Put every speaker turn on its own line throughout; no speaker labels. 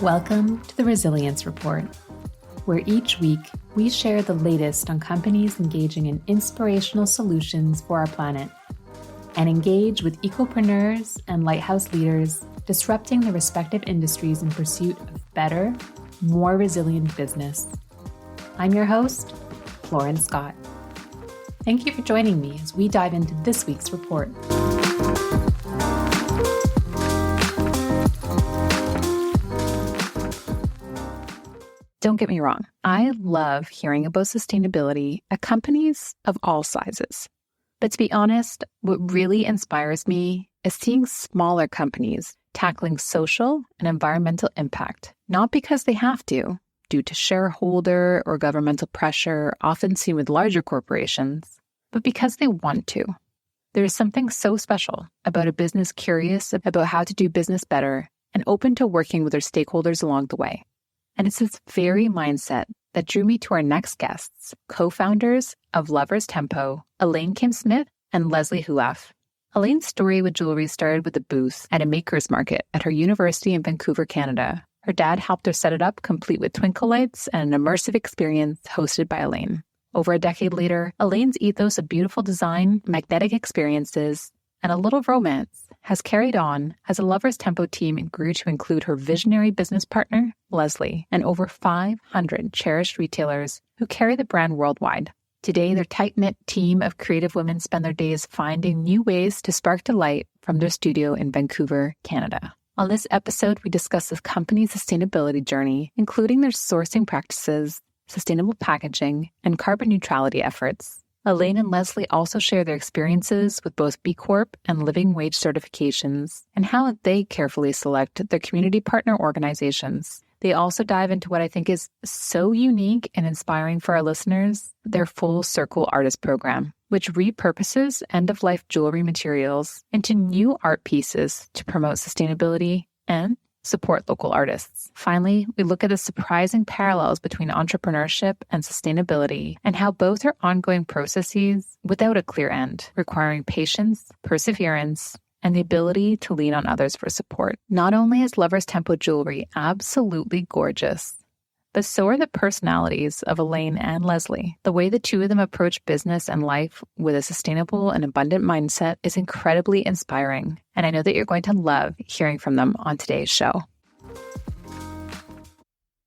Welcome to the Resilience Report, where each week we share the latest on companies engaging in inspirational solutions for our planet and engage with ecopreneurs and lighthouse leaders disrupting their respective industries in pursuit of better, more resilient business. I'm your host, Lauren Scott. Thank you for joining me as we dive into this week's report. Don't get me wrong, I love hearing about sustainability at companies of all sizes. But to be honest, what really inspires me is seeing smaller companies tackling social and environmental impact, not because they have to, due to shareholder or governmental pressure often seen with larger corporations, but because they want to. There is something so special about a business curious about how to do business better and open to working with their stakeholders along the way. And it's this very mindset that drew me to our next guests, co-founders of Lovers Tempo, Elaine Kim Smith and Leslie Hoolaeff. Elaine's story with jewelry started with a booth at a maker's market at her university in Vancouver, Canada. Her dad helped her set it up, complete with twinkle lights and an immersive experience hosted by Elaine. Over a decade later, Elaine's ethos of beautiful design, magnetic experiences, and a little romance has carried on as a Lovers Tempo team grew to include her visionary business partner, Leslie, and over 500 cherished retailers who carry the brand worldwide. Today, their tight-knit team of creative women spend their days finding new ways to spark delight from their studio in Vancouver, Canada. On this episode, we discuss the company's sustainability journey, including their sourcing practices, sustainable packaging, and carbon neutrality efforts. Elaine and Leslie also share their experiences with both B Corp and living wage certifications and how they carefully select their community partner organizations. They also dive into what I think is so unique and inspiring for our listeners, their Full Circle Artist Program, which repurposes end-of-life jewelry materials into new art pieces to promote sustainability and support local artists. Finally, we look at the surprising parallels between entrepreneurship and sustainability and how both are ongoing processes without a clear end, requiring patience, perseverance, and the ability to lean on others for support. Not only is Lovers Tempo jewelry absolutely gorgeous, but so are the personalities of Elaine and Leslie. The way the two of them approach business and life with a sustainable and abundant mindset is incredibly inspiring, and I know that you're going to love hearing from them on today's show.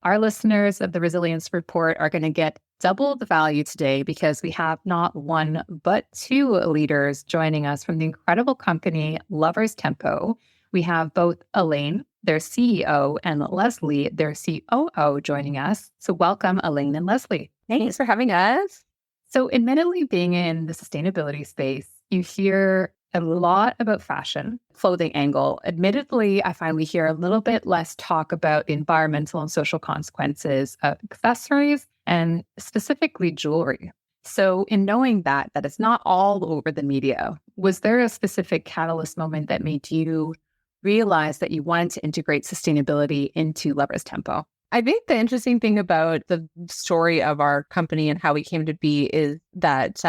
Our listeners of the Resilience Report are going to get double the value today because we have not one but two leaders joining us from the incredible company Lovers Tempo. We have both Elaine, their CEO, and Leslie, their COO, joining us. So welcome, Elaine and Leslie.
Thanks for having us.
So admittedly, being in the sustainability space, you hear a lot about fashion, clothing angle. Admittedly, I find we hear a little bit less talk about the environmental and social consequences of accessories and specifically jewelry. So in knowing that it's not all over the media, was there a specific catalyst moment that made you realize that you wanted to integrate sustainability into Lovers Tempo?
I think the interesting thing about the story of our company and how we came to be is that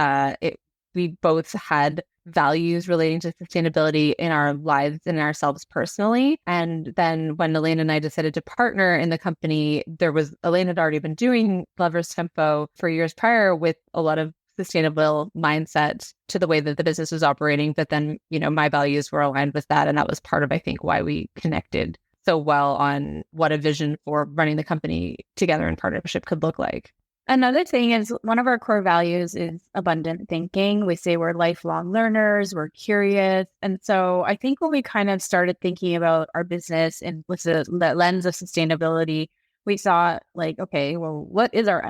we both had values relating to sustainability in our lives and ourselves personally. And then when Elaine and I decided to partner in the company, Elaine had already been doing Lovers Tempo for years prior with a lot of sustainable mindset to the way that the business was operating. But then, my values were aligned with that. And that was part of, I think, why we connected so well on what a vision for running the company together in partnership could look like.
Another thing is one of our core values is abundant thinking. We say we're lifelong learners, we're curious. And so I think when we kind of started thinking about our business and with the lens of sustainability, we saw okay, well, what is our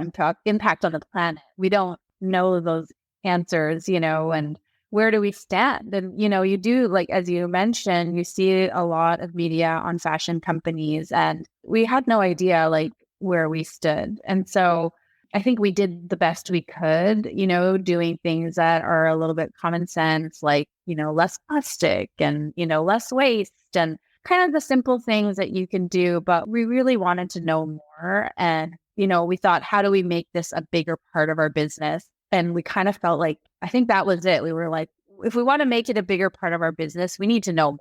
impact on the planet? We don't know those answers, and where do we stand? And, you do, as you mentioned, you see a lot of media on fashion companies, and we had no idea, where we stood. And so I think we did the best we could, doing things that are a little bit common sense, less plastic and, less waste and kind of the simple things that you can do. But we really wanted to know more. And, we thought, how do we make this a bigger part of our business? And we kind of felt I think that was it. We were if we want to make it a bigger part of our business, we need to know more.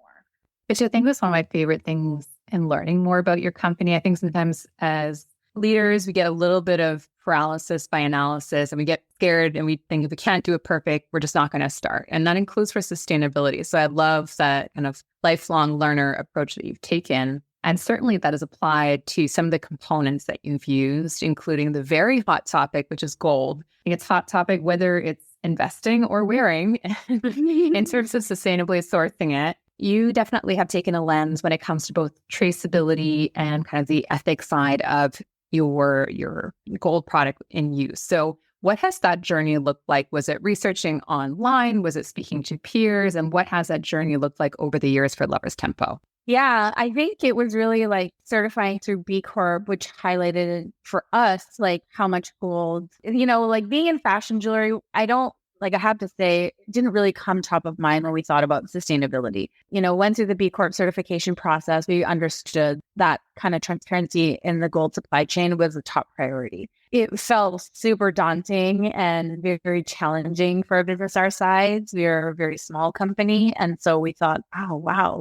Which I think was one of my favorite things and learning more about your company. I think sometimes as leaders, we get a little bit of paralysis by analysis and we get scared and we think if we can't do it perfect, we're just not going to start. And that includes for sustainability. So I love that kind of lifelong learner approach that you've taken. And certainly that is applied to some of the components that you've used, including the very hot topic, which is gold. I think it's hot topic, whether it's investing or wearing in terms of sustainably sourcing it. You definitely have taken a lens when it comes to both traceability and kind of the ethics side of your gold product in use. So what has that journey looked like? Was it researching online? Was it speaking to peers? And what has that journey looked like over the years for Lovers Tempo?
Yeah, I think it was really like certifying through B Corp, which highlighted for us, like how much gold, like being in fashion jewelry, I have to say, it didn't really come top of mind when we thought about sustainability. Went through the B Corp certification process. We understood that kind of transparency in the gold supply chain was a top priority. It felt super daunting and very, very challenging for a business our size. We are a very small company. And so we thought, oh, wow,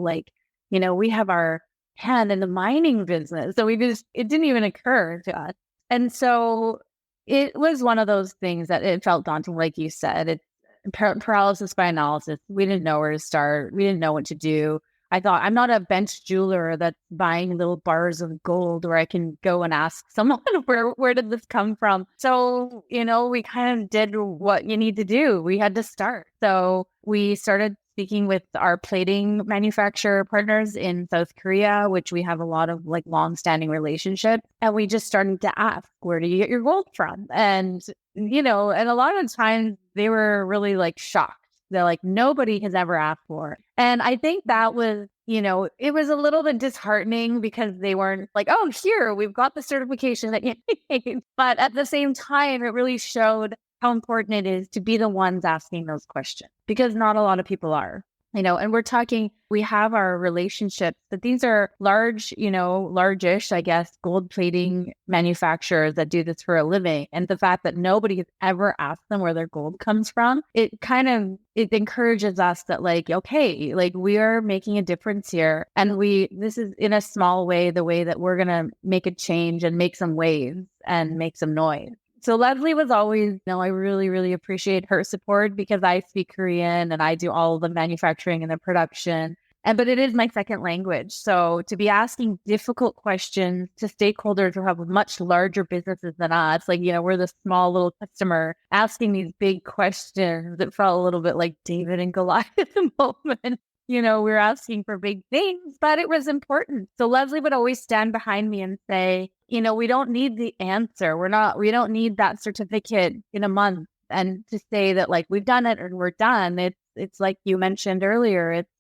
we have our hand in the mining business. So it didn't even occur to us. And so it was one of those things that it felt daunting, like you said. It's paralysis by analysis. We didn't know where to start. We didn't know what to do. I thought, I'm not a bench jeweler that's buying little bars of gold where I can go and ask someone, where did this come from? So, we kind of did what you need to do. We had to start. So we started speaking with our plating manufacturer partners in South Korea, which we have a lot of long-standing relationships. And we just started to ask, where do you get your gold from? And, and a lot of times they were really shocked. They're like, nobody has ever asked for it. And I think that was, it was a little bit disheartening because they weren't like, oh, here, we've got the certification that you need. But at the same time, it really showed how important it is to be the ones asking those questions, because not a lot of people are, and we have our relationships, but these are large-ish, I guess, gold plating manufacturers that do this for a living. And the fact that nobody has ever asked them where their gold comes from, it encourages us that okay, we are making a difference here. And this is in a small way, the way that we're going to make a change and make some waves and make some noise. So Leslie was always, I really, really appreciate her support because I speak Korean and I do all the manufacturing and the production. But it is my second language. So to be asking difficult questions to stakeholders who have much larger businesses than us, we're the small little customer asking these big questions, it felt a little bit like David and Goliath at the moment. We're asking for big things, but it was important. So Leslie would always stand behind me and say, we don't need the answer. We don't need that certificate in a month. And to say that we've done it and we're done. It's like you mentioned earlier, it's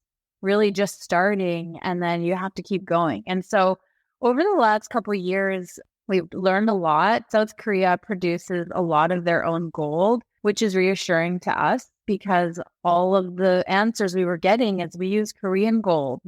really just starting and then you have to keep going. And so over the last couple of years, we've learned a lot. South Korea produces a lot of their own gold, which is reassuring to us because all of the answers we were getting is we use Korean gold.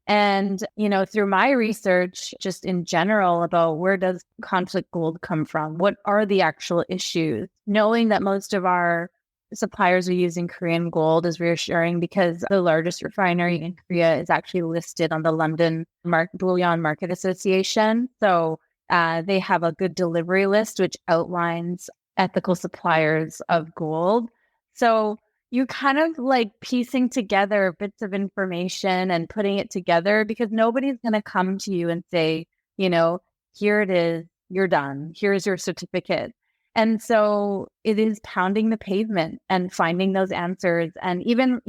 And, through my research, just in general about where does conflict gold come from? What are the actual issues? Knowing that most of our suppliers are using Korean gold is reassuring because the largest refinery in Korea is actually listed on the London Bullion Market Association. So they have a good delivery list, which outlines ethical suppliers of gold. So you kind of piecing together bits of information and putting it together because nobody's going to come to you and say, here it is, you're done. Here's your certificate. And so it is pounding the pavement and finding those answers. And even,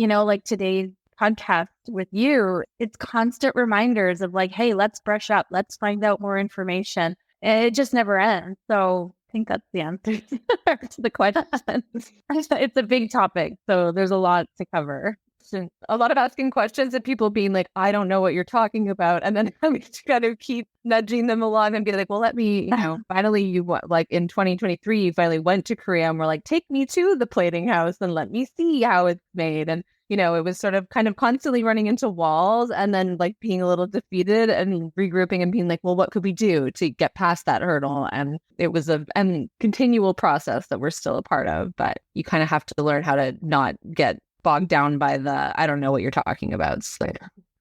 today's podcast with you, it's constant reminders of hey, let's brush up, let's find out more information. And it just never ends. So I think that's the answer to the question. It's a big topic, so there's a lot to cover.
A lot of asking questions and people being like, I don't know what you're talking about. And then I'm kind of keep nudging them along and be like, well, let me, finally in 2023, you finally went to Korea and we're like, take me to the plating house and let me see how it's made. And, it was sort of kind of constantly running into walls and then being a little defeated and regrouping and being like, well, what could we do to get past that hurdle? And it was a continual process that we're still a part of, but you kind of have to learn how to not get bogged down by the, I don't know what you're talking about. So.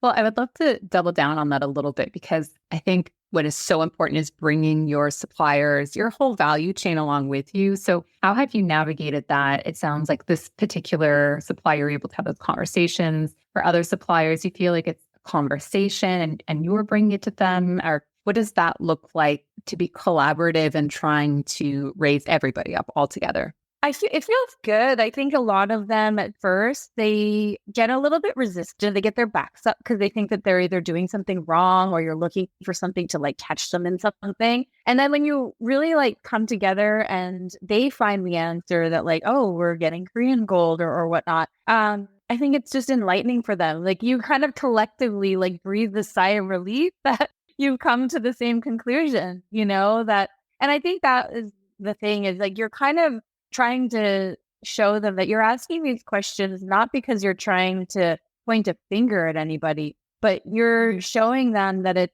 Well, I would love to double down on that a little bit because I think what is so important is bringing your suppliers, your whole value chain along with you. So how have you navigated that? It sounds like this particular supplier, you're able to have those conversations. For other suppliers, you feel like it's a conversation and you're bringing it to them. Or what does that look like to be collaborative and trying to raise everybody up all together?
It feels good. I think a lot of them at first, they get a little bit resistant. They get their backs up because they think that they're either doing something wrong or you're looking for something to like catch them in something. And then when you really like come together and they find the answer that like, oh, we're getting Korean gold or whatnot. I think it's just enlightening for them. Like you kind of collectively like breathe the sigh of relief that you've come to the same conclusion, that, and I think that is the thing is like, you're kind of trying to show them that you're asking these questions, not because you're trying to point a finger at anybody, but you're showing them that it's,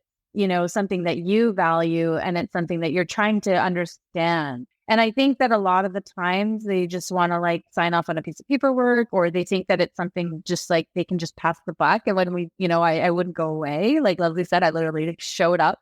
something that you value and it's something that you're trying to understand. And I think that a lot of the times they just want to like sign off on a piece of paperwork, or they think that it's something just like they can just pass the buck. And when we, I wouldn't go away. Like Leslie said, I literally showed up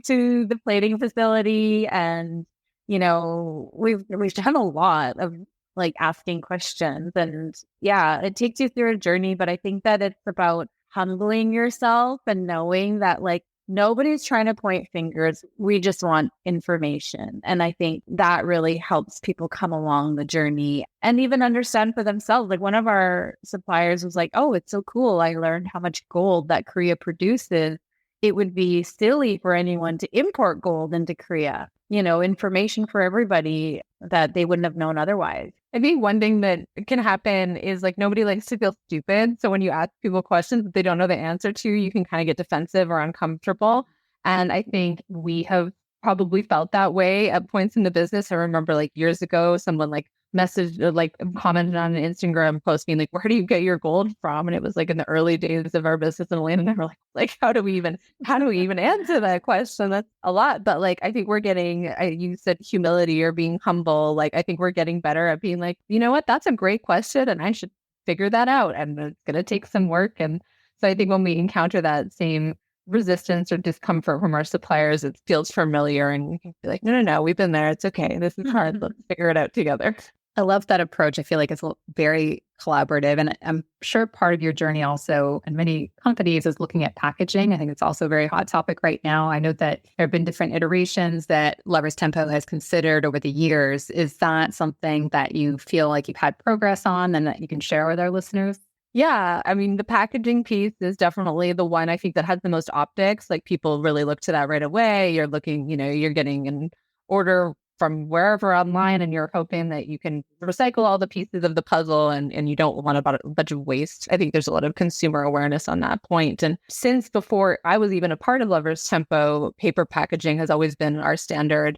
to the plating facility and we've done a lot of like asking questions, and yeah, it takes you through a journey, but I think that it's about humbling yourself and knowing that like nobody's trying to point fingers. We just want information. And I think that really helps people come along the journey and even understand for themselves. Like one of our suppliers was like, oh, it's so cool. I learned how much gold that Korea produces. It would be silly for anyone to import gold into Korea. Information for everybody that they wouldn't have known otherwise.
I think one thing that can happen is like nobody likes to feel stupid. So when you ask people questions that they don't know the answer to, you can kind of get defensive or uncomfortable. And I think we have probably felt that way at points in the business. I remember like years ago, someone like messaged or like commented on an Instagram post being like, where do you get your gold from? And it was like in the early days of our business, and Elaine and I were like, how do we even answer that question? That's a lot. But like, I think we're getting, you said humility or being humble. Like, I think we're getting better at being like, you know what, that's a great question and I should figure that out. And it's going to take some work. And so I think when we encounter that same resistance or discomfort from our suppliers, it feels familiar and we can be like, no, we've been there. It's okay. This is hard. Let's figure it out together.
I love that approach. I feel like it's very collaborative. And I'm sure part of your journey also, and many companies, is looking at packaging. I think it's also a very hot topic right now. I know that there have been different iterations that Lovers Tempo has considered over the years. Is that something that you feel like you've had progress on and that you can share with our listeners?
Yeah, I mean, the packaging piece is definitely the one I think that has the most optics. Like people really look to that right away. You're looking, you're getting an order from wherever online and you're hoping that you can recycle all the pieces of the puzzle and you don't want a bunch of waste. I think there's a lot of consumer awareness on that point. And since before I was even a part of Lovers Tempo, paper packaging has always been our standard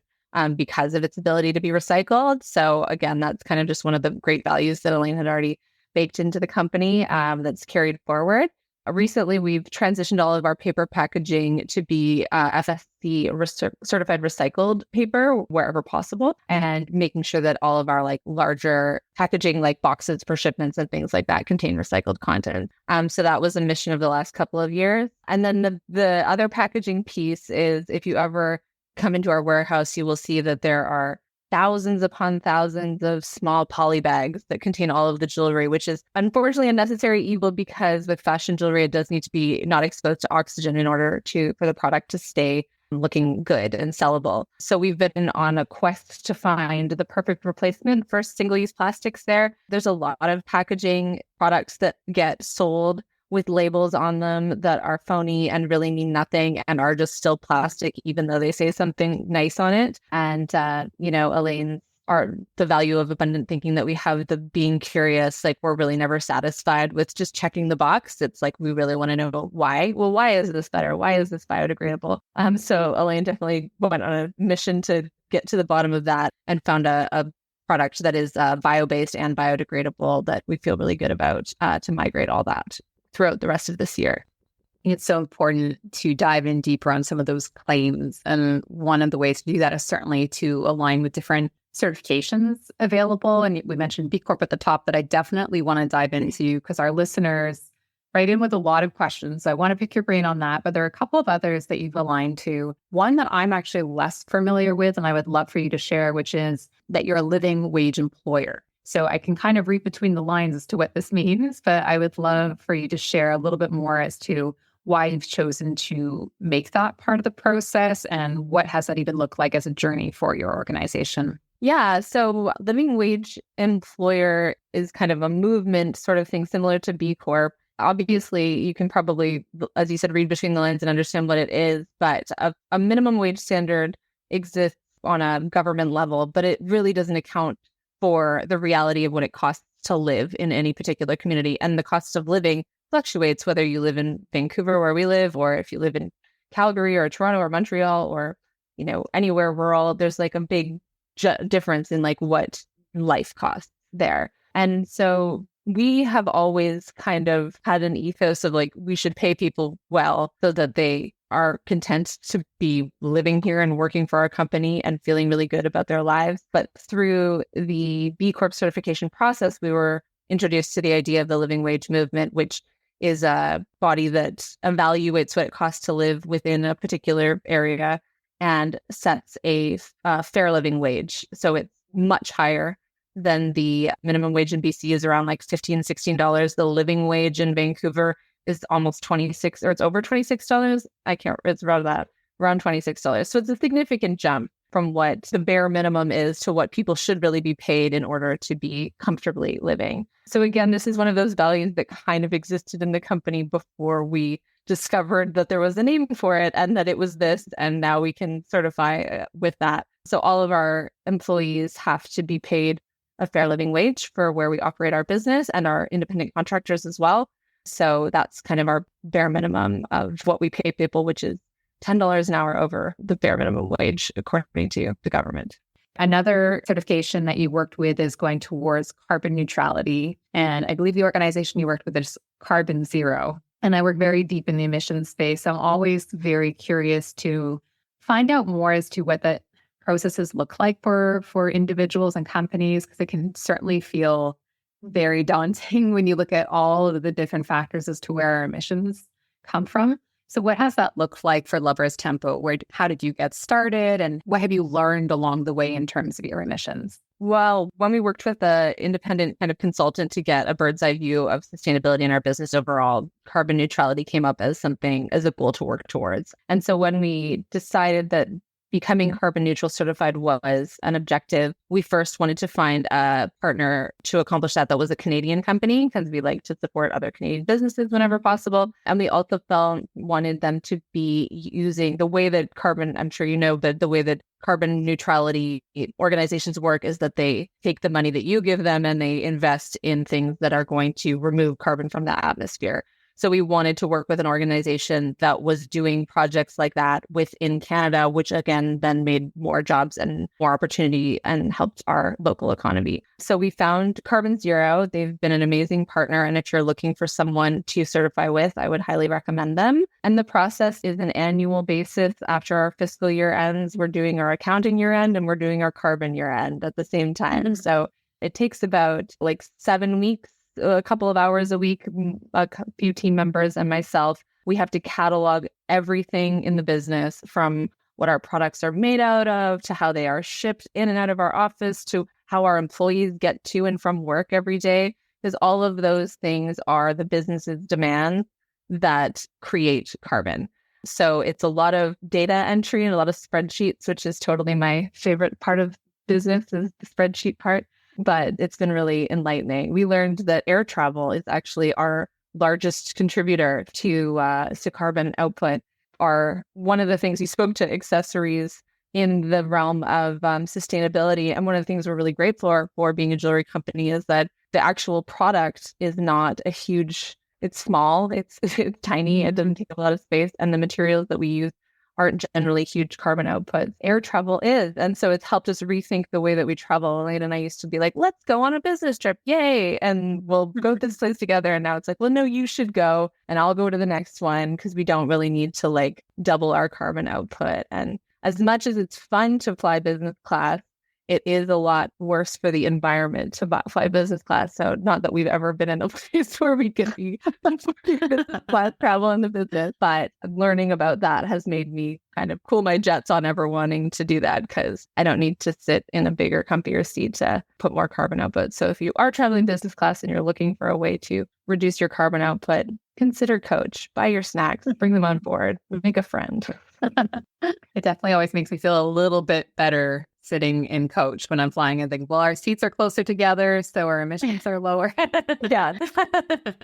because of its ability to be recycled. So again, that's kind of just one of the great values that Elaine had already baked into the company that's carried forward. Recently, we've transitioned all of our paper packaging to be FSC certified recycled paper wherever possible, and making sure that all of our like larger packaging, like boxes for shipments and things like that, contain recycled content. So that was a mission of the last couple of years. And then the other packaging piece is, if you ever come into our warehouse, you will see that there are thousands upon thousands of small poly bags that contain all of the jewelry, which is unfortunately a necessary evil because with fashion jewelry, it does need to be not exposed to oxygen in order for the product to stay looking good and sellable. So we've been on a quest to find the perfect replacement for single-use plastics there. There's a lot of packaging products that get sold with labels on them that are phony and really mean nothing and are just still plastic, even though they say something nice on it. And, Elaine, the value of abundant thinking that we have, the being curious, like we're really never satisfied with just checking the box. It's like, we really want to know why. Well, why is this better? Why is this biodegradable? So Elaine definitely went on a mission to get to the bottom of that and found a product that is bio-based and biodegradable that we feel really good about to migrate all that throughout the rest of this year.
It's so important to dive in deeper on some of those claims. And one of the ways to do that is certainly to align with different certifications available. And we mentioned B Corp at the top that I definitely want to dive into because our listeners, right in with a lot of questions. So I want to pick your brain on that, but there are a couple of others that you've aligned to. One that I'm actually less familiar with, and I would love for you to share, which is that you're a living wage employer. So I can kind of read between the lines as to what this means, but I would love for you to share a little bit more as to why you've chosen to make that part of the process and what has that even looked like as a journey for your organization.
Yeah, so living wage employer is kind of a movement sort of thing similar to B Corp. Obviously, you can probably, as you said, read between the lines and understand what it is, but a minimum wage standard exists on a government level, but it really doesn't account for the reality of what it costs to live in any particular community. And the cost of living fluctuates whether you live in Vancouver, where we live, or if you live in Calgary or Toronto or Montreal or, anywhere rural. There's like a big difference in like what life costs there. And so we have always kind of had an ethos of like, we should pay people well so that they are content to be living here and working for our company and feeling really good about their lives. But through the B Corp certification process, we were introduced to the idea of the living wage movement, which is a body that evaluates what it costs to live within a particular area and sets a fair living wage. So it's much higher than the minimum wage in BC is around like $15, $16. The living wage in Vancouver is almost 26, or it's over $26. It's around that, around $26. So it's a significant jump from what the bare minimum is to what people should really be paid in order to be comfortably living. So again, this is one of those values that kind of existed in the company before we discovered that there was a name for it and that it was this, and now we can certify with that. So all of our employees have to be paid a fair living wage for where we operate our business, and our independent contractors as well. So that's kind of our bare minimum of what we pay people, which is $10 an hour over the bare minimum wage, according to the government.
Another certification that you worked with is going towards carbon neutrality. And I believe the organization you worked with is Carbon Zero. And I work very deep in the emissions space. I'm always very curious to find out more as to what the processes look like for individuals and companies, because it can certainly feel very daunting when you look at all of the different factors as to where our emissions come from. So what has that looked like for Lovers Tempo? How did you get started, and what have you learned along the way in terms of your emissions?
Well, when we worked with an independent kind of consultant to get a bird's eye view of sustainability in our business overall, carbon neutrality came up as a goal to work towards. And so when we decided that becoming carbon neutral certified was an objective, we first wanted to find a partner to accomplish that was a Canadian company, because we like to support other Canadian businesses whenever possible. And we also wanted them to be using the way that I'm sure you know, but the way that carbon neutrality organizations work is that they take the money that you give them and they invest in things that are going to remove carbon from the atmosphere. So we wanted to work with an organization that was doing projects like that within Canada, which again then made more jobs and more opportunity and helped our local economy. So we found Carbon Zero. They've been an amazing partner. And if you're looking for someone to certify with, I would highly recommend them. And the process is an annual basis. After our fiscal year ends, we're doing our accounting year end and we're doing our carbon year end at the same time. Mm-hmm. So it takes about like 7 weeks. A couple of hours a week, a few team members and myself. We have to catalog everything in the business, from what our products are made out of to how they are shipped in and out of our office to how our employees get to and from work every day, because all of those things are the business's demands that create carbon. So it's a lot of data entry and a lot of spreadsheets, which is totally my favorite part of business, is the spreadsheet part. But it's been really enlightening. We learned that air travel is actually our largest contributor to carbon output. One of the things we spoke to accessories in the realm of sustainability. And one of the things we're really grateful for being a jewelry company is that the actual product is not a huge, it's small, it's tiny, it doesn't take up a lot of space. And the materials that we use aren't generally huge carbon outputs. Air travel is. And so it's helped us rethink the way that we travel. Elaine and I used to be like, let's go on a business trip. Yay. And we'll go to this place together. And now it's like, well, no, you should go and I'll go to the next one, because we don't really need to like double our carbon output. And as much as it's fun to fly business class, it is a lot worse for the environment to fly business class. So not that we've ever been in a place where we could be business class travel in the business, but learning about that has made me kind of cool my jets on ever wanting to do that, because I don't need to sit in a bigger, comfier seat to put more carbon output. So if you are traveling business class and you're looking for a way to reduce your carbon output, consider Coach, buy your snacks, bring them on board, make a friend.
It definitely always makes me feel a little bit better sitting in Coach when I'm flying and think, well, our seats are closer together, so our emissions are lower.
Yeah.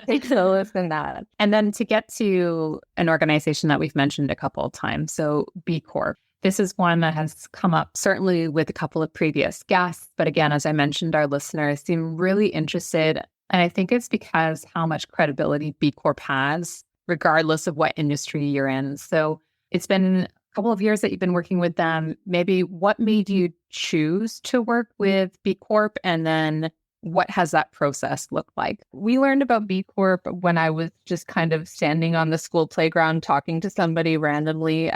Take a listen that.
And then to get to an organization that we've mentioned a couple of times, so B Corp. This is one that has come up certainly with a couple of previous guests. But again, as I mentioned, our listeners seem really interested. And I think it's because how much credibility B Corp has, regardless of what industry you're in. So it's been a couple of years that you've been working with them. Maybe what made you choose to work with B Corp? And then what has that process looked like?
We learned about B Corp when I was just kind of standing on the school playground talking to somebody randomly,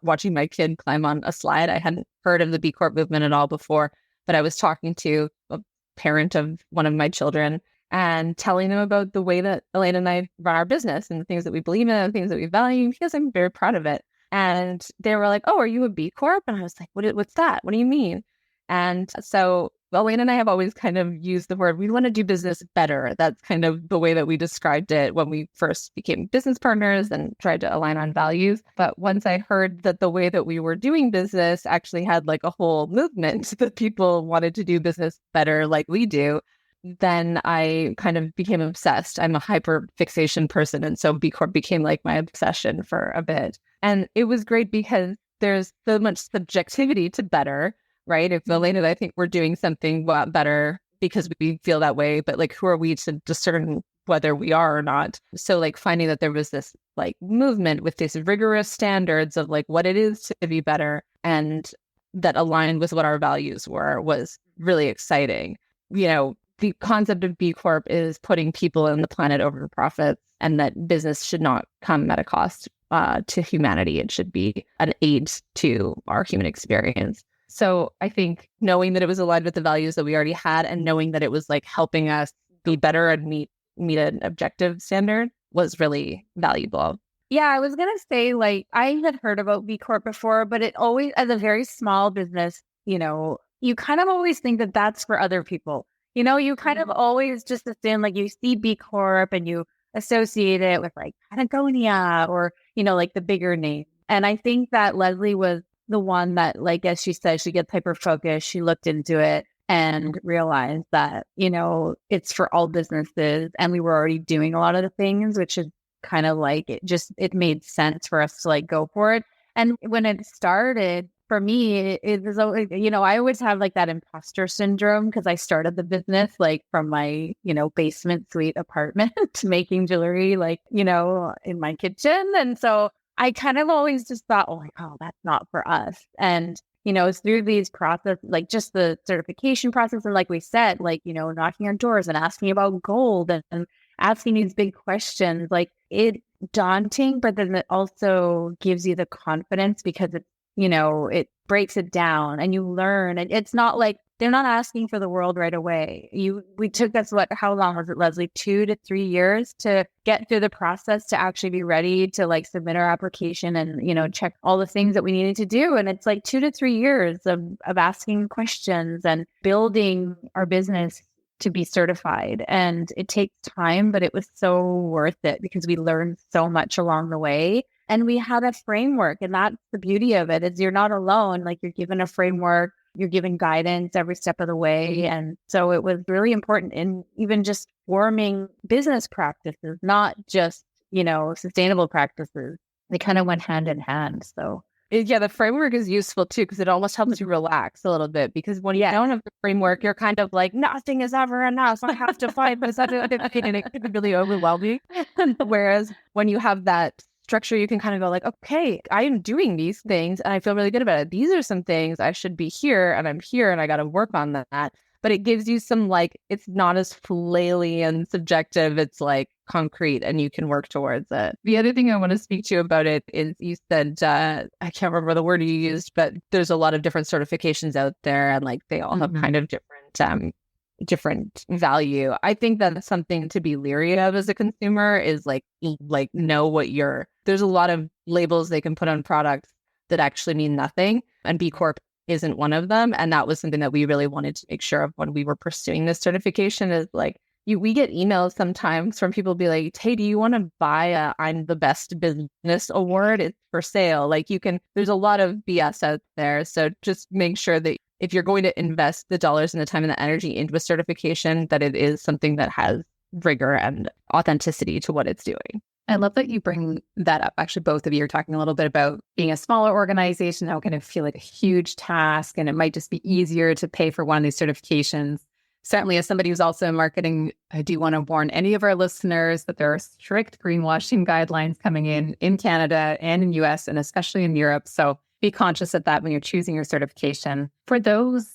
watching my kid climb on a slide. I hadn't heard of the B Corp movement at all before, but I was talking to a parent of one of my children and telling them about the way that Elaine and I run our business and the things that we believe in and the things that we value, because I'm very proud of it. And they were like, "Oh, are you a B Corp?" And I was like, what's that? What do you mean? And so Elaine and I have always kind of used the word, we want to do business better. That's kind of the way that we described it when we first became business partners and tried to align on values. But once I heard that the way that we were doing business actually had like a whole movement that people wanted to do business better like we do, then I kind of became obsessed. I'm a hyper fixation person. And so B Corp became like my obsession for a bit. And it was great because there's so much subjectivity to better, right? If Elaine and I think we're doing something better because we feel that way, but like, who are we to discern whether we are or not? So like finding that there was this like movement with these rigorous standards of like what it is to be better and that aligned with what our values were was really exciting. You know, the concept of B Corp is putting people and the planet over profits, and that business should not come at a cost to humanity. It should be an aid to our human experience. So I think knowing that it was aligned with the values that we already had and knowing that it was like helping us be better and meet an objective standard was really valuable.
Yeah, I was going to say, like, I had heard about B Corp before, but it always, as a very small business, you know, you kind of always think that that's for other people. You know, you kind of always just assume, like, you see B Corp and you associate it with like Patagonia or, you know, like the bigger name. And I think that Leslie was the one that, like, as she said, she gets hyper focused. She looked into it and realized that, you know, it's for all businesses. And we were already doing a lot of the things, which is kind of like, it made sense for us to like go for it. And when it started, for me, it was always, you know, I always have like that imposter syndrome because I started the business like from my, you know, basement suite apartment making jewelry, like, you know, in my kitchen. And so I kind of always just thought, oh, like, oh, that's not for us. And, you know, it's through these process, like just the certification process. And like we said, like, you know, knocking on doors and asking about gold and asking these big questions, like it's daunting, but then it also gives you the confidence because it's, you know, it breaks it down and you learn. And it's not like they're not asking for the world right away. We took us, how long was it, Leslie? 2 to 3 years to get through the process to actually be ready to like submit our application and, you know, check all the things that we needed to do. And it's like 2 to 3 years of asking questions and building our business to be certified. And it takes time, but it was so worth it because we learned so much along the way. And we had a framework, and that's the beauty of it, is you're not alone. Like, you're given a framework, you're given guidance every step of the way. And so it was really important in even just forming business practices, not just, you know, sustainable practices. They kind of went hand in hand. So
yeah, the framework is useful too, because it almost helps you relax a little bit. Because when you don't have the framework, you're kind of like, nothing is ever enough. I have to find this. And it can be really overwhelming. Whereas when you have that structure, you can kind of go like, okay, I am doing these things and I feel really good about it. These are some things I should be here and I'm here and I got to work on that. But but it gives you some like, it's not as flaily and subjective. It's like concrete and you can work towards it. The other thing I want to speak to you about it is you said, I can't remember the word you used, but there's a lot of different certifications out there and like they all have kind of different value. I think that's something to be leery of as a consumer is like know what there's a lot of labels they can put on products that actually mean nothing. And B Corp isn't one of them. And that was something that we really wanted to make sure of when we were pursuing this certification is like, we get emails sometimes from people be like, hey, do you want to buy a I'm the best business award? It's for sale. Like there's a lot of BS out there. So just make sure that if you're going to invest the dollars and the time and the energy into a certification, that it is something that has rigor and authenticity to what it's doing.
I love that you bring that up. Actually, both of you are talking a little bit about being a smaller organization, how it can feel like a huge task, and it might just be easier to pay for one of these certifications. Certainly, as somebody who's also in marketing, I do want to warn any of our listeners that there are strict greenwashing guidelines coming in Canada and in US, and especially in Europe. So be conscious of that when you're choosing your certification. For those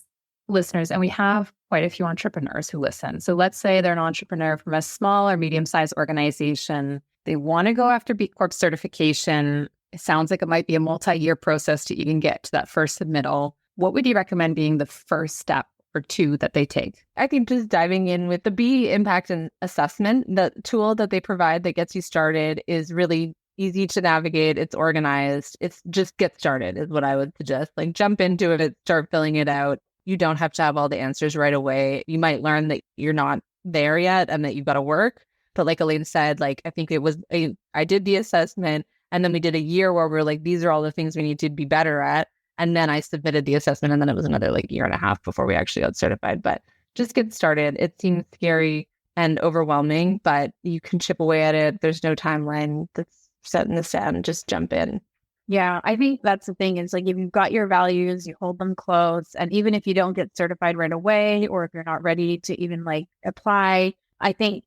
listeners, and we have quite a few entrepreneurs who listen. So let's say they're an entrepreneur from a small or medium-sized organization. They want to go after B Corp certification. It sounds like it might be a multi-year process to even get to that first submittal. What would you recommend being the first step or two that they take?
I think just diving in with the B Impact and Assessment, the tool that they provide that gets you started is really easy to navigate. It's organized. It's just get started is what I would suggest. Like jump into it, start filling it out. You don't have to have all the answers right away. You might learn that you're not there yet and that you've got to work. But like Elaine said, like I think I did the assessment and then we did a year where we're like, these are all the things we need to be better at. And then I submitted the assessment and then it was another like year and a half before we actually got certified. But just get started. It seems scary and overwhelming, but you can chip away at it. There's no timeline that's set in the sand. Just jump in.
Yeah, I think that's the thing is like if you've got your values, you hold them close. And even if you don't get certified right away, or if you're not ready to even like apply, I think,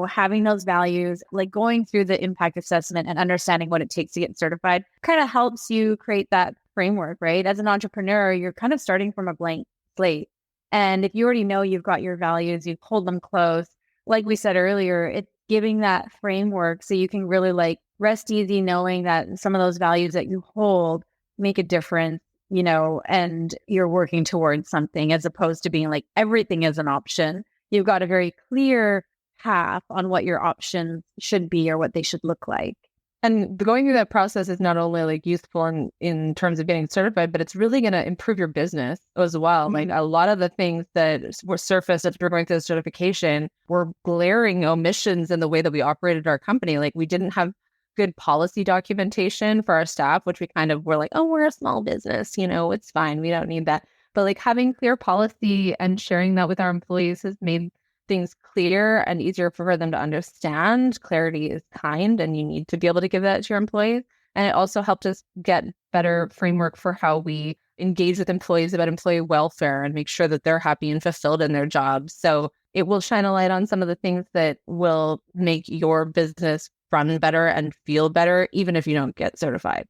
having those values, like going through the impact assessment and understanding what it takes to get certified kind of helps you create that framework, right? As an entrepreneur, you're kind of starting from a blank slate. And if you already know you've got your values, you hold them close. Like we said earlier, it's giving that framework so you can really like rest easy knowing that some of those values that you hold make a difference, and you're working towards something as opposed to being like everything is an option. You've got a very clear path on what your options should be or what they should look like.
And going through that process is not only like useful in terms of getting certified, but it's really going to improve your business as well. Like a lot of the things that were surfaced as we're going through the certification were glaring omissions in the way that we operated our company. Like we didn't have good policy documentation for our staff, which we kind of were like, oh, we're a small business, it's fine. We don't need that. But like having clear policy and sharing that with our employees has made things clear and easier for them to understand. Clarity is kind, and you need to be able to give that to your employees. And it also helped us get better framework for how we engage with employees about employee welfare and make sure that they're happy and fulfilled in their jobs. So it will shine a light on some of the things that will make your business run better and feel better, even if you don't get certified.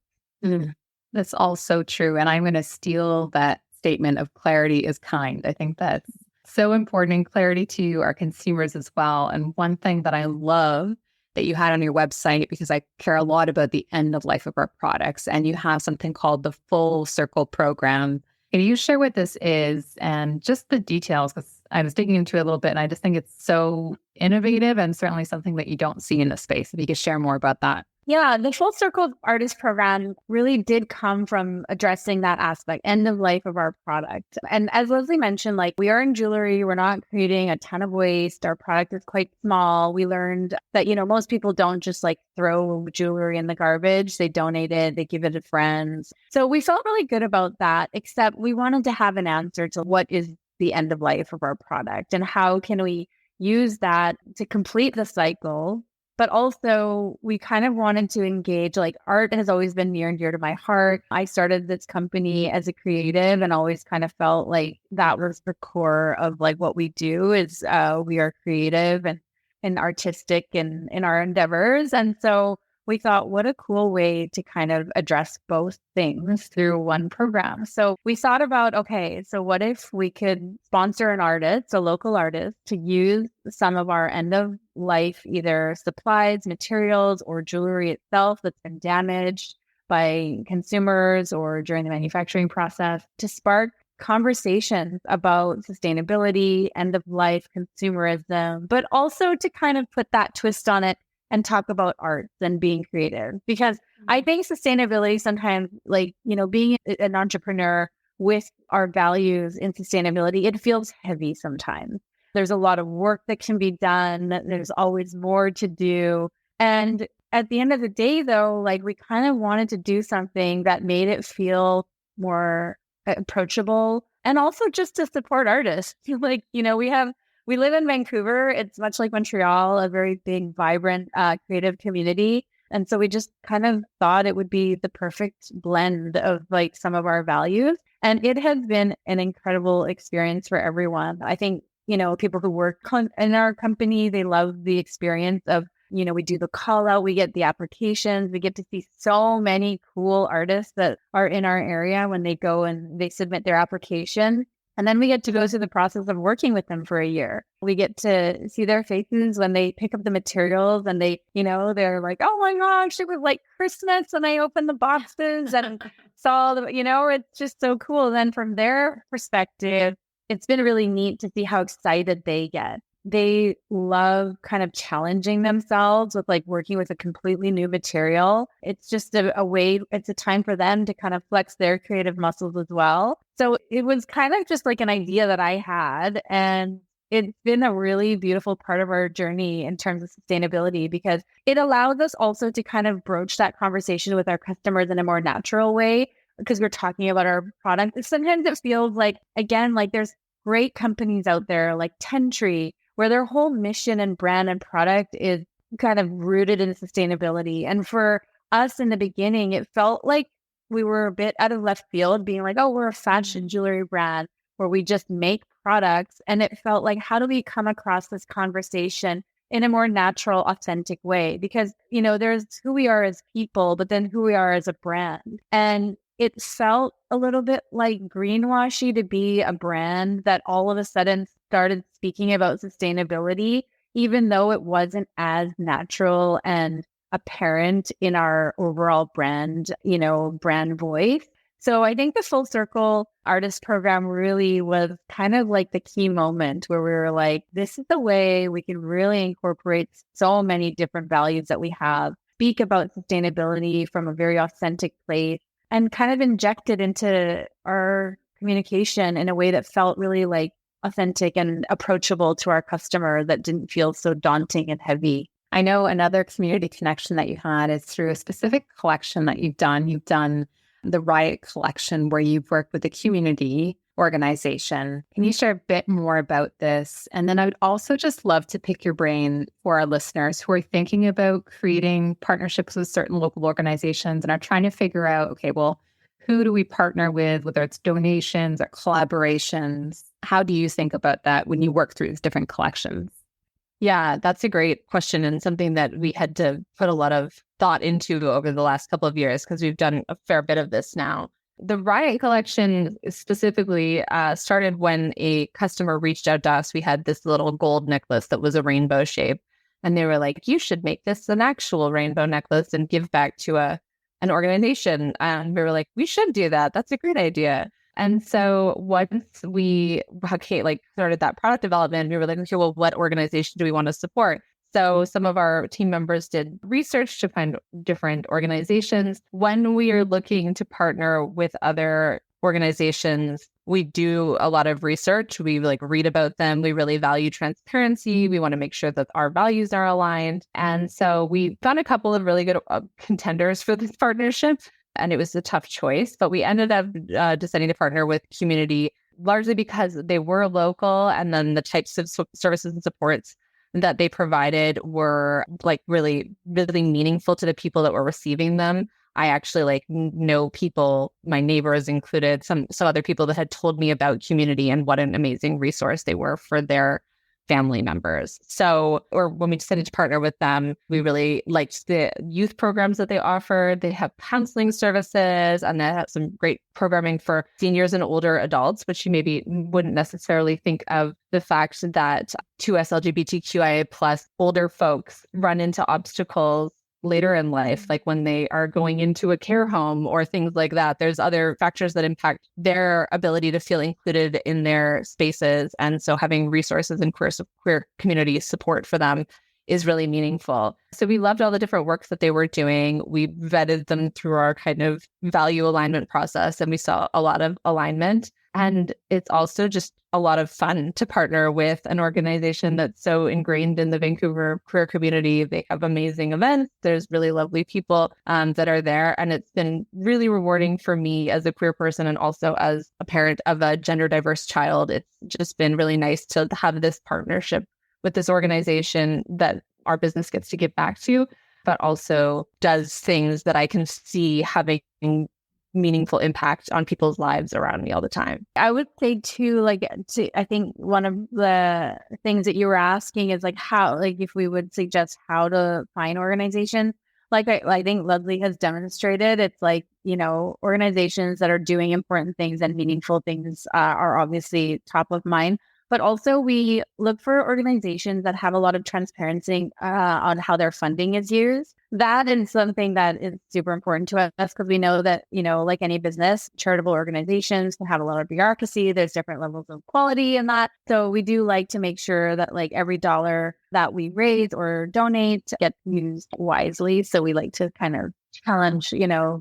That's all so true. And I'm going to steal that statement of clarity is kind. I think that's so important, and clarity to our consumers as well. And one thing that I love that you had on your website, because I care a lot about the end of life of our products, and you have something called the Full Circle program. Can you share what this is and just the details? Because I was digging into it a little bit and I just think it's so innovative and certainly something that you don't see in the space. If you could share more about that.
Yeah, the Full Circle Artist Program really did come from addressing that aspect, end of life of our product. And as Leslie mentioned, like we are in jewelry, we're not creating a ton of waste. Our product is quite small. We learned that, most people don't just like throw jewelry in the garbage. They donate it, they give it to friends. So we felt really good about that, except we wanted to have an answer to what is the end of life of our product and how can we use that to complete the cycle. But also, we kind of wanted to engage, like art has always been near and dear to my heart. I started this company as a creative and always kind of felt like that was the core of like what we do is we are creative and artistic in our endeavors. And so we thought, what a cool way to kind of address both things through one program. So we thought about, okay, so what if we could sponsor an artist, a local artist, to use some of our end of life, either supplies, materials, or jewelry itself that's been damaged by consumers or during the manufacturing process, to spark conversations about sustainability, end of life, consumerism, but also to kind of put that twist on it and talk about arts and being creative. Because I think sustainability sometimes, like, being an entrepreneur with our values in sustainability, it feels heavy sometimes. There's a lot of work that can be done. There's always more to do. And at the end of the day, though, like, we kind of wanted to do something that made it feel more approachable, and also just to support artists. Like, we live in Vancouver. It's much like Montreal, a very big, vibrant, creative community. And so we just kind of thought it would be the perfect blend of like some of our values. And it has been an incredible experience for everyone. I think, people who work in our company, they love the experience of, we do the call out, we get the applications, we get to see so many cool artists that are in our area when they go and they submit their application. And then we get to go through the process of working with them for a year. We get to see their faces when they pick up the materials and they, they're like, oh my gosh, it was like Christmas when I opened the boxes and saw the, it's just so cool. Then from their perspective, it's been really neat to see how excited they get. They love kind of challenging themselves with like working with a completely new material. It's just a way, it's a time for them to kind of flex their creative muscles as well. So it was kind of just like an idea that I had, and it's been a really beautiful part of our journey in terms of sustainability, because it allows us also to kind of broach that conversation with our customers in a more natural way, because we're talking about our product. Sometimes it feels like, again, like there's great companies out there like Tentree, where their whole mission and brand and product is kind of rooted in sustainability. And for us in the beginning, it felt like we were a bit out of left field, being like, oh, we're a fashion jewelry brand where we just make products. And it felt like, how do we come across this conversation in a more natural, authentic way? Because, there's who we are as people, but then who we are as a brand. And it felt a little bit like greenwashy to be a brand that all of a sudden started speaking about sustainability, even though it wasn't as natural and apparent in our overall brand, brand voice. So I think the Full Circle Artist Program really was kind of like the key moment where we were like, this is the way we can really incorporate so many different values that we have, speak about sustainability from a very authentic place, and kind of inject it into our communication in a way that felt really like authentic and approachable to our customer, that didn't feel so daunting and heavy.
I know another community connection that you had is through a specific collection that you've done. You've done the Riot collection, where you've worked with a community organization. Can you share a bit more about this? And then I would also just love to pick your brain for our listeners who are thinking about creating partnerships with certain local organizations and are trying to figure out, okay, well, who do we partner with, whether it's donations or collaborations? How do you think about that when you work through these different collections?
Yeah, that's a great question, and something that we had to put a lot of thought into over the last couple of years, because we've done a fair bit of this now. The Riot collection specifically started when a customer reached out to us. We had this little gold necklace that was a rainbow shape, and they were like, you should make this an actual rainbow necklace and give back to an organization. And we were like, we should do that. That's a great idea. And so once we started that product development, we were like, okay, well, what organization do we want to support? So some of our team members did research to find different organizations. When we are looking to partner with other organizations, we do a lot of research. We read about them. We really value transparency. We want to make sure that our values are aligned. And so we found a couple of really good contenders for this partnership. And it was a tough choice, but we ended up deciding to partner with Community, largely because they were local, and then the types of services and supports that they provided were really, really meaningful to the people that were receiving them. I actually know people, my neighbors included, some other people that had told me about Community and what an amazing resource they were for their family members. So, or when we decided to partner with them, we really liked the youth programs that they offered. They have counseling services and they have some great programming for seniors and older adults, which you maybe wouldn't necessarily think of the fact that 2S LGBTQIA plus older folks run into obstacles later in life, like when they are going into a care home or things like that. There's other factors that impact their ability to feel included in their spaces. And so having resources and queer community support for them is really meaningful. So we loved all the different works that they were doing. We vetted them through our kind of value alignment process, and we saw a lot of alignment. And it's also just a lot of fun to partner with an organization that's so ingrained in the Vancouver queer community. They have amazing events. There's really lovely people that are there. And it's been really rewarding for me as a queer person and also as a parent of a gender diverse child. It's just been really nice to have this partnership with this organization that our business gets to give back to, but also does things that I can see having meaningful impact on people's lives around me all the time.
I would say too, I think one of the things that you were asking is like how, like if we would suggest how to find organizations. Like I think Leslie has demonstrated, it's like, organizations that are doing important things and meaningful things are obviously top of mind. But also we look for organizations that have a lot of transparency on how their funding is used. That is something that is super important to us because we know that, like any business, charitable organizations can have a lot of bureaucracy. There's different levels of quality in that. So we do like to make sure that like every dollar that we raise or donate gets used wisely. So we like to kind of challenge,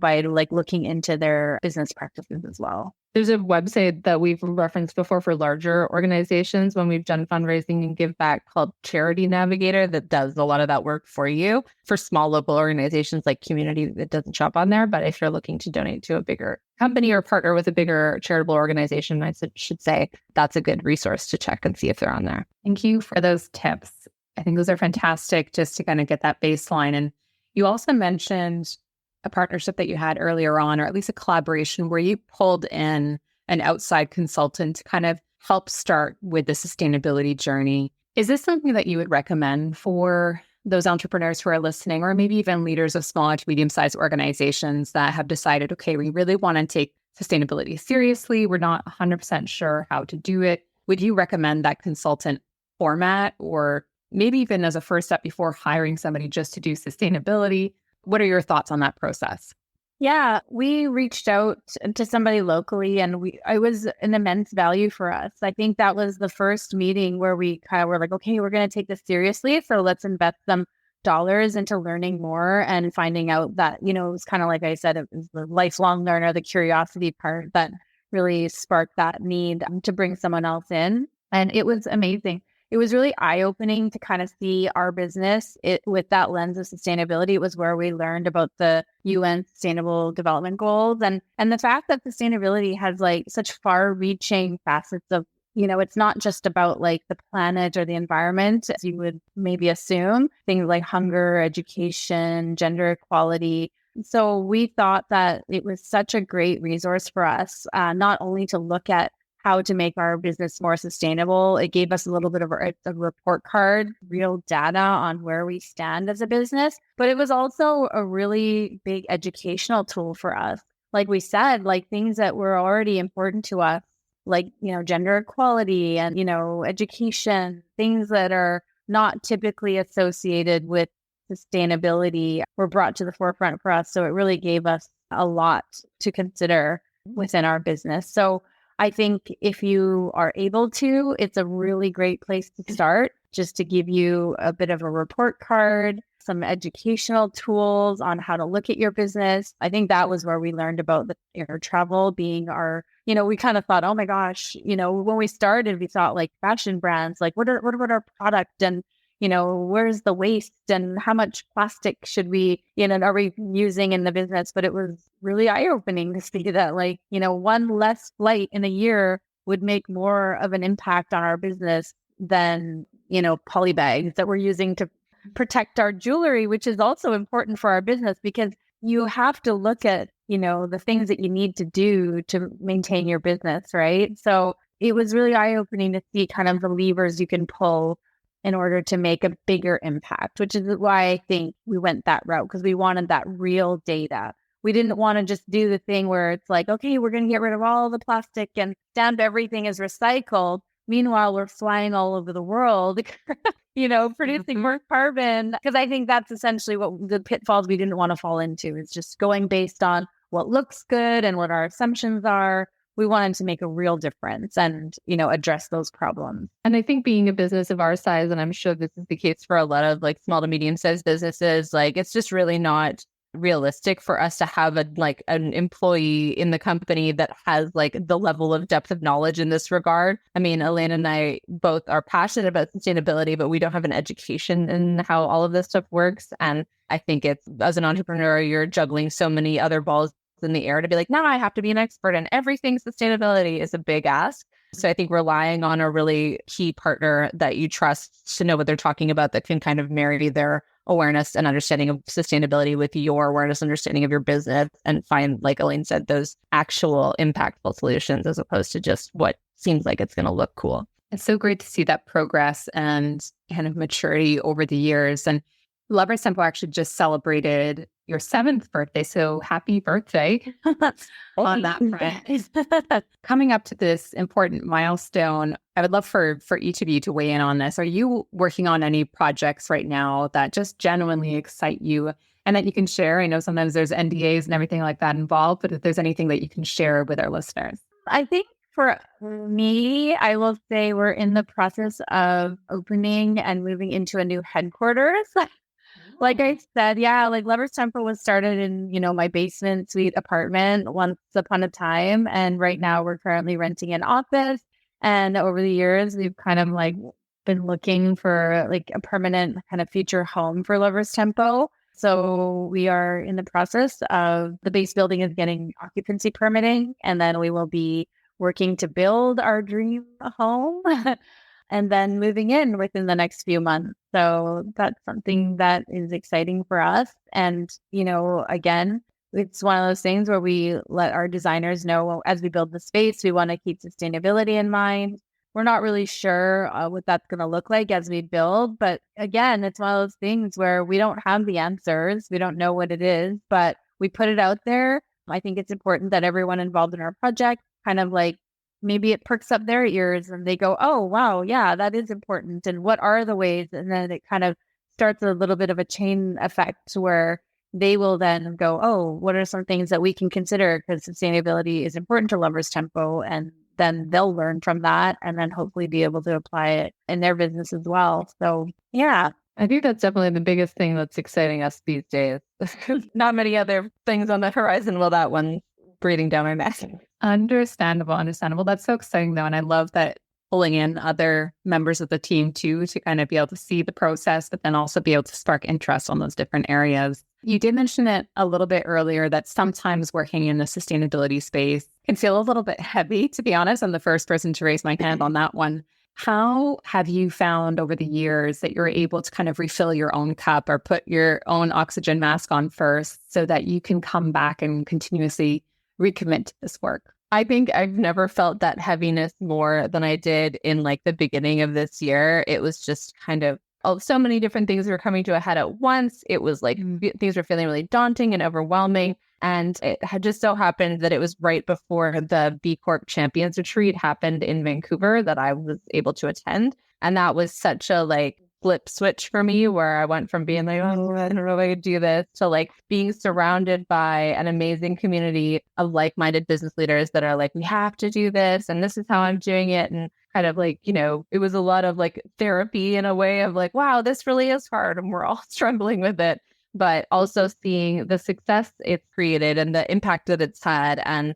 by like looking into their business practices as well.
There's a website that we've referenced before for larger organizations when we've done fundraising and give back called Charity Navigator that does a lot of that work for you. For small local organizations like Community, it doesn't show up on there. But if you're looking to donate to a bigger company or partner with a bigger charitable organization, I should say that's a good resource to check and see if they're on there.
Thank you for those tips. I think those are fantastic just to kind of get that baseline. And you also mentioned a partnership that you had earlier on, or at least a collaboration where you pulled in an outside consultant to kind of help start with the sustainability journey. Is this something that you would recommend for those entrepreneurs who are listening, or maybe even leaders of small to medium-sized organizations that have decided, okay, we really want to take sustainability seriously. We're not 100% sure how to do it. Would you recommend that consultant format, or maybe even as a first step before hiring somebody just to do sustainability? What are your thoughts on that process?
Yeah, we reached out to somebody locally and it was an immense value for us. I think that was the first meeting where we kind of were like, okay, we're going to take this seriously. So let's invest some dollars into learning more and finding out that, it was kind of like I said, it was the lifelong learner, the curiosity part that really sparked that need to bring someone else in. And it was amazing. It was really eye-opening to kind of see our business with that lens of sustainability. It was where we learned about the UN Sustainable Development Goals and the fact that sustainability has like such far-reaching facets of, it's not just about like the planet or the environment, as you would maybe assume, things like hunger, education, gender equality. So we thought that it was such a great resource for us, not only to look at how to make our business more sustainable. It gave us a little bit of a report card, real data on where we stand as a business. But it was also a really big educational tool for us. Like we said, like things that were already important to us, like, gender equality and, education, things that are not typically associated with sustainability were brought to the forefront for us. So it really gave us a lot to consider within our business. So I think if you are able to, it's a really great place to start, just to give you a bit of a report card, some educational tools on how to look at your business. I think that was where we learned about the air travel being our, we kind of thought, oh my gosh, when we started, we thought like fashion brands, like what about our product and, where's the waste and how much plastic should we, are we using in the business? But it was really eye-opening to see that like, one less flight in a year would make more of an impact on our business than, poly bags that we're using to protect our jewelry, which is also important for our business because you have to look at, the things that you need to do to maintain your business, right? So it was really eye-opening to see kind of the levers you can pull in order to make a bigger impact, which is why I think we went that route, because we wanted that real data. We didn't want to just do the thing where it's like, okay, we're going to get rid of all the plastic and stamp everything is recycled. Meanwhile, we're flying all over the world, producing more carbon. Because I think that's essentially what the pitfalls we didn't want to fall into, is just going based on what looks good and what our assumptions are. We wanted to make a real difference and, address those problems.
And I think being a business of our size, and I'm sure this is the case for a lot of like small to medium sized businesses, like it's just really not realistic for us to have an employee in the company that has like the level of depth of knowledge in this regard. I mean, Elaine and I both are passionate about sustainability, but we don't have an education in how all of this stuff works. And I think it's, as an entrepreneur, you're juggling so many other balls in the air to be like, now I have to be an expert in everything sustainability is a big ask. So I think relying on a really key partner that you trust to know what they're talking about, that can kind of marry their awareness and understanding of sustainability with your awareness, understanding of your business, and find, like Elaine said, those actual impactful solutions as opposed to just what seems like it's going to look cool.
It's so great to see that progress and kind of maturity over the years. And Lovers Tempo actually just celebrated your 7th birthday. So happy birthday on that front. Coming up to this important milestone, I would love for each of you to weigh in on this. Are you working on any projects right now that just genuinely excite you and that you can share? I know sometimes there's NDAs and everything like that involved, but if there's anything that you can share with our listeners.
I think for me, I will say we're in the process of opening and moving into a new headquarters. Like I said, Lovers Tempo was started in, my basement suite apartment once upon a time. And right now we're currently renting an office. And over the years, we've kind of been looking for a permanent kind of future home for Lovers Tempo. So we are in the process of, the base building is getting occupancy permitting, and then we will be working to build our dream home. And then moving in within the next few months. So that's something that is exciting for us. And, again, it's one of those things where we let our designers know as we build the space, we want to keep sustainability in mind. We're not really sure what that's going to look like as we build. But again, it's one of those things where we don't have the answers. We don't know what it is, but we put it out there. I think it's important that everyone involved in our project kind of maybe it perks up their ears and they go, oh, wow, yeah, that is important. And what are the ways? And then it kind of starts a little bit of a chain effect where they will then go, oh, what are some things that we can consider? Because sustainability is important to Lovers Tempo. And then they'll learn from that and then hopefully be able to apply it in their business as well. So, yeah.
I think that's definitely the biggest thing that's exciting us these days. Not many other things on the horizon. Well, that one breathing down my neck.
Understandable. That's so exciting though. And I love that pulling in other members of the team too, to kind of be able to see the process, but then also be able to spark interest on those different areas. You did mention it a little bit earlier that sometimes working in the sustainability space can feel a little bit heavy, to be honest. I'm the first person to raise my hand on that one. How have you found over the years that you're able to kind of refill your own cup or put your own oxygen mask on first so that you can come back and continuously recommit to this work?
I think I've never felt that heaviness more than I did in the beginning of this year. It was just kind of so many different things were coming to a head at once. It was things were feeling really daunting and overwhelming. And it had just so happened that it was right before the B Corp Champions Retreat happened in Vancouver that I was able to attend. And that was such a flip switch for me, where I went from being oh, I don't know if I could do this, to being surrounded by an amazing community of like-minded business leaders that are we have to do this and this is how I'm doing it. And kind of it was a lot of therapy in a way of wow, this really is hard and we're all struggling with it. But also seeing the success it's created and the impact that it's had. And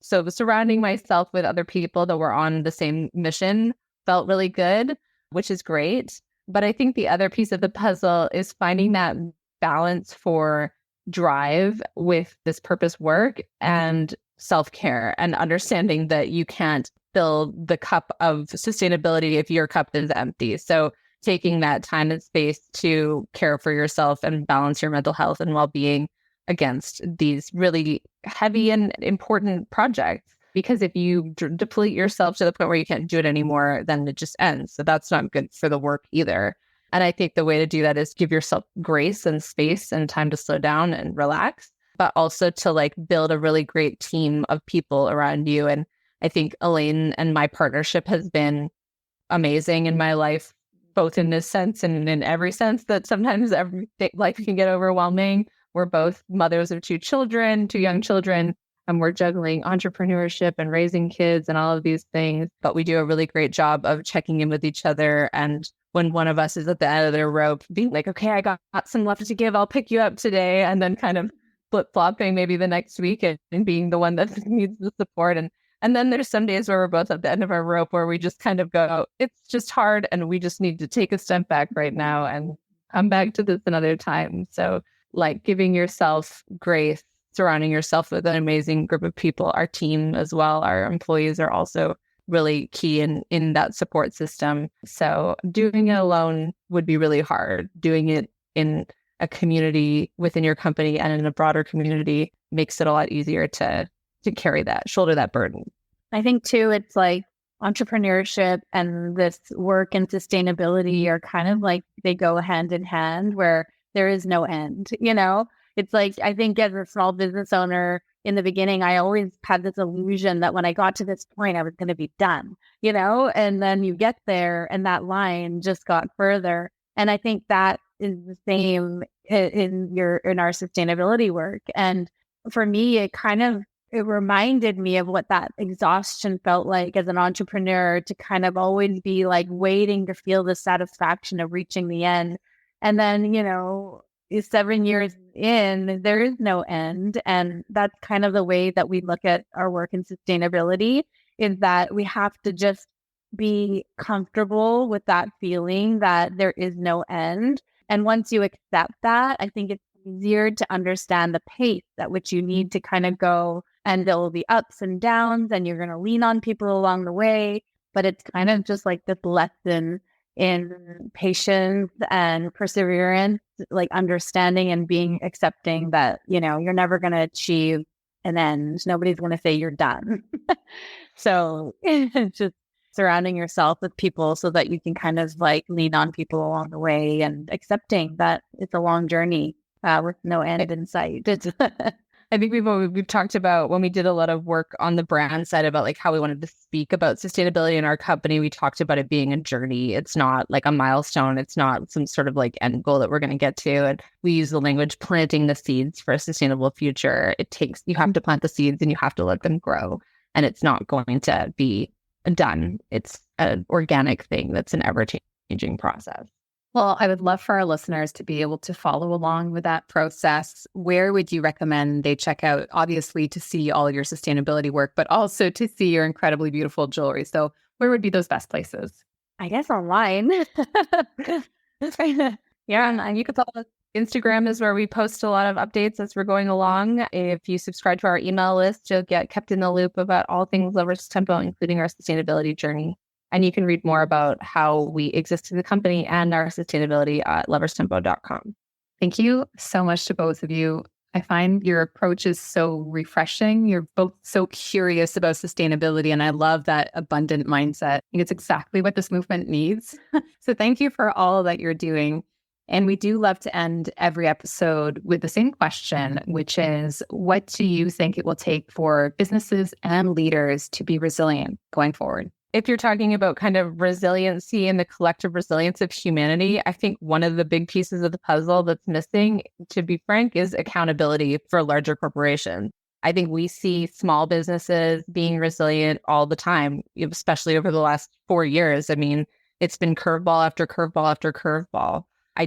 so surrounding myself with other people that were on the same mission felt really good, which is great. But I think the other piece of the puzzle is finding that balance for drive with this purpose work and self-care, and understanding that you can't fill the cup of sustainability if your cup is empty. So taking that time and space to care for yourself and balance your mental health and well-being against these really heavy and important projects. Because if you deplete yourself to the point where you can't do it anymore, then it just ends. So that's not good for the work either. And I think the way to do that is give yourself grace and space and time to slow down and relax, but also to like build a really great team of people around you. And I think Elaine and my partnership has been amazing in my life, both in this sense and in every sense that sometimes life can get overwhelming. We're both mothers of two young children, and we're juggling entrepreneurship and raising kids and all of these things. But we do a really great job of checking in with each other. And when one of us is at the end of their rope, being like, okay, I got some left to give, I'll pick you up today. And then kind of flip-flopping maybe the next week and being the one that needs the support. And then there's some days where we're both at the end of our rope where we just kind of go, it's just hard and we just need to take a step back right now and come back to this another time. So like giving yourself grace, surrounding yourself with an amazing group of people, our team as well, our employees are also really key in that support system. So doing it alone would be really hard. Doing it in a community within your company and in a broader community makes it a lot easier to shoulder that burden.
I think too, it's like entrepreneurship and this work and sustainability are kind of like they go hand in hand where there is no end, It's like, I think as a small business owner in the beginning, I always had this illusion that when I got to this point, I was going to be done, and then you get there and that line just got further. And I think that is the same in our sustainability work. And for me, it reminded me of what that exhaustion felt like as an entrepreneur to kind of always be like waiting to feel the satisfaction of reaching the end. And then, 7 years in, there is no end. And that's kind of the way that we look at our work in sustainability, is that we have to just be comfortable with that feeling that there is no end. And once you accept that, I think it's easier to understand the pace at which you need to kind of go. And there will be ups and downs, and you're going to lean on people along the way. But it's kind of just like this lesson in patience and perseverance, like understanding and being accepting that, you're never going to achieve an end. Nobody's going to say you're done. So it's just surrounding yourself with people so that you can kind of like lean on people along the way and accepting that it's a long journey with no end in sight.
I think we've talked about when we did a lot of work on the brand side about like how we wanted to speak about sustainability in our company. We talked about it being a journey. It's not like a milestone. It's not some sort of like end goal that we're going to get to. And we use the language planting the seeds for a sustainable future. You have to plant the seeds and you have to let them grow. And it's not going to be done. It's an organic thing that's an ever-changing process.
Well, I would love for our listeners to be able to follow along with that process. Where would you recommend they check out, obviously, to see all your sustainability work, but also to see your incredibly beautiful jewelry? So where would be those best places?
I guess online.
Yeah, and you could follow us. Instagram is where we post a lot of updates as we're going along. If you subscribe to our email list, you'll get kept in the loop about all things Lovers Tempo, including our sustainability journey. And you can read more about how we exist as a company and our sustainability at loverstempo.com.
Thank you so much to both of you. I find your approach is so refreshing. You're both so curious about sustainability, and I love that abundant mindset. I think it's exactly what this movement needs. So thank you for all that you're doing. And we do love to end every episode with the same question, which is, what do you think it will take for businesses and leaders to be resilient going forward?
If you're talking about kind of resiliency and the collective resilience of humanity, I think one of the big pieces of the puzzle that's missing, to be frank, is accountability for larger corporations. I think we see small businesses being resilient all the time, especially over the last 4 years. I mean, it's been curveball after curveball after curveball. I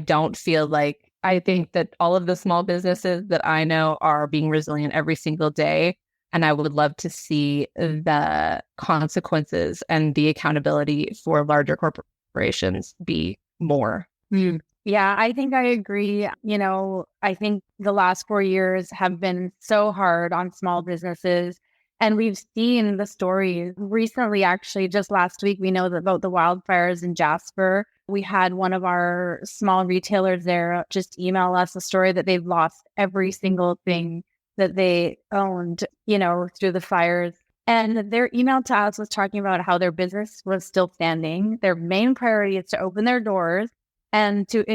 think that all of the small businesses that I know are being resilient every single day. And I would love to see the consequences and the accountability for larger corporations be more.
Yeah, I think I agree. I think the last 4 years have been so hard on small businesses. And we've seen the stories recently, actually, just last week, we know about the wildfires in Jasper. We had one of our small retailers there just email us a story that they've lost every single thing that they owned, through the fires. And their email to us was talking about how their business was still standing. Their main priority is to open their doors and to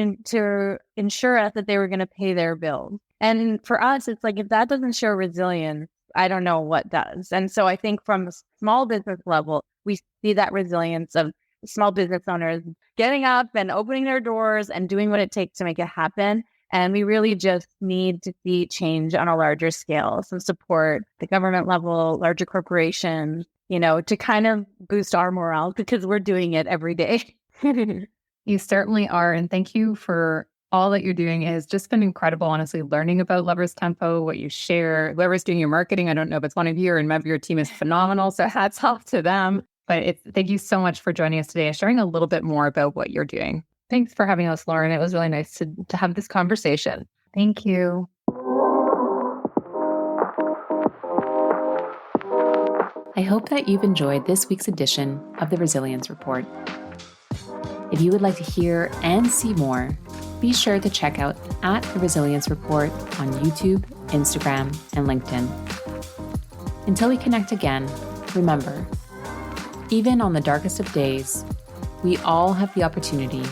ensure us that they were going to pay their bills. And for us, it's like, if that doesn't show resilience, I don't know what does. And so I think from a small business level, we see that resilience of small business owners getting up and opening their doors and doing what it takes to make it happen. And we really just need to see change on a larger scale, some support at the government level, larger corporations, to kind of boost our morale because we're doing it every day.
You certainly are. And thank you for all that you're doing. It has just been incredible, honestly, learning about Lovers Tempo, what you share. Whoever's doing your marketing, I don't know if it's one of you or maybe your team is phenomenal. So hats off to them. But thank you so much for joining us today and sharing a little bit more about what you're doing. Thanks for having us, Lauren. It was really nice to have this conversation. Thank you. I hope that you've enjoyed this week's edition of the Resilience Report. If you would like to hear and see more, be sure to check out @The Resilience Report on YouTube, Instagram, and LinkedIn. Until we connect again, remember, even on the darkest of days, we all have the opportunity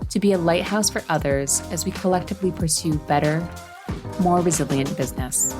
to be a lighthouse for others as we collectively pursue better, more resilient business.